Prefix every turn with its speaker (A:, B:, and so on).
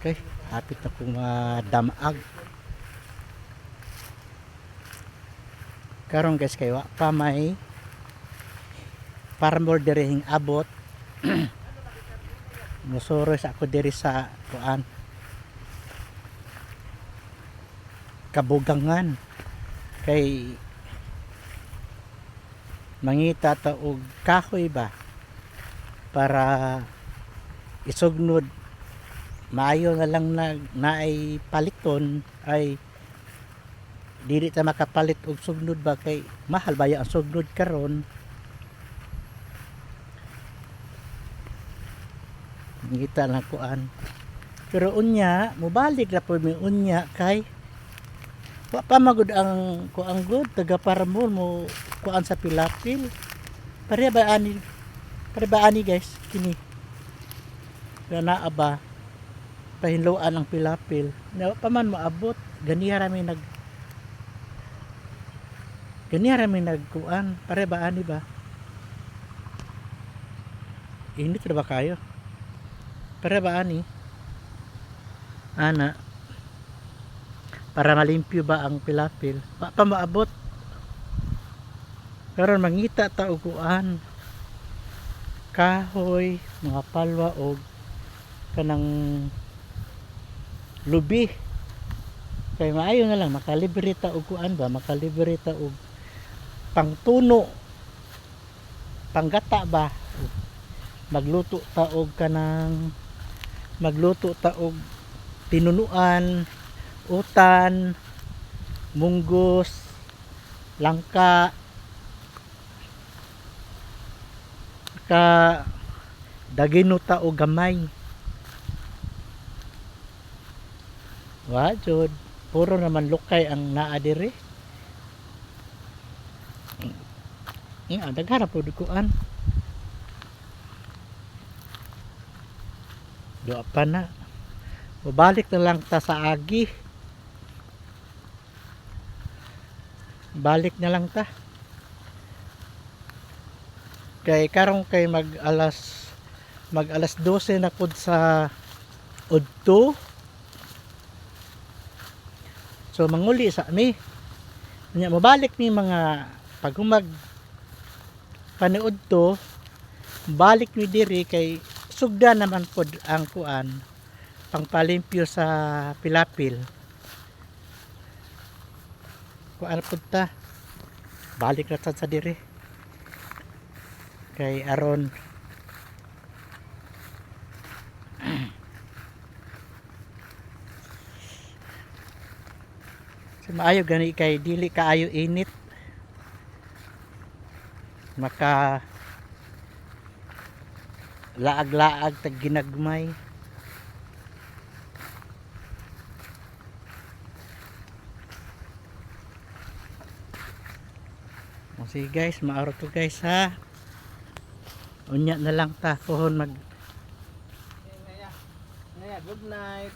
A: Okay, hapit na kong damag. Karon guys kayo pa may farmer dirihing abot. Musuros ako diri sa kuan kabugangan kay mangita ta og kahoy ba para isugnod maayo na lang na ay paliton ay dili ta makapalit og sugnod ba kay mahal ba ang sugnod karon. Ngita lang kuan pero unya mobalik ra po mi unya kay wa pa magud ang kuan good taga Paramor mo kuan sa pilapil pare ba ani guys kini na aba pahinluan ang pilapil na pa man maabot ganiya ra mi nagkuan pare ba ani ba init ra ba kayo pare ba ani ana para malimpyo ba ang pilapil pa maabot karon mangita ta og kuan kahoy mga palwa og kanang lubi kay maayo na lang makalibre ta og kuan ba makalibre ta og pangtuno panggata ba magluto ta og tinunuan utan munggos langka ka dagino ta og gamay wa jud puro naman lukay ang naa diri daghan po dukuan do pa na balik na lang ta sa agi balik na lang ta kay karong kay mag alas 12 na pud sa udto so manguli sa mi nya mabalik ni mga pagumag paniud to balik mi diri kay sugda naman pod ang kuan pangpalimpyo sa pilapil kuan pod ta balik na sa diri kay aron so, maayo gani kay dili kaayo init maka laag-laag tag ginagmay sige guys maaro to guys ha unya na lang ta pohon good night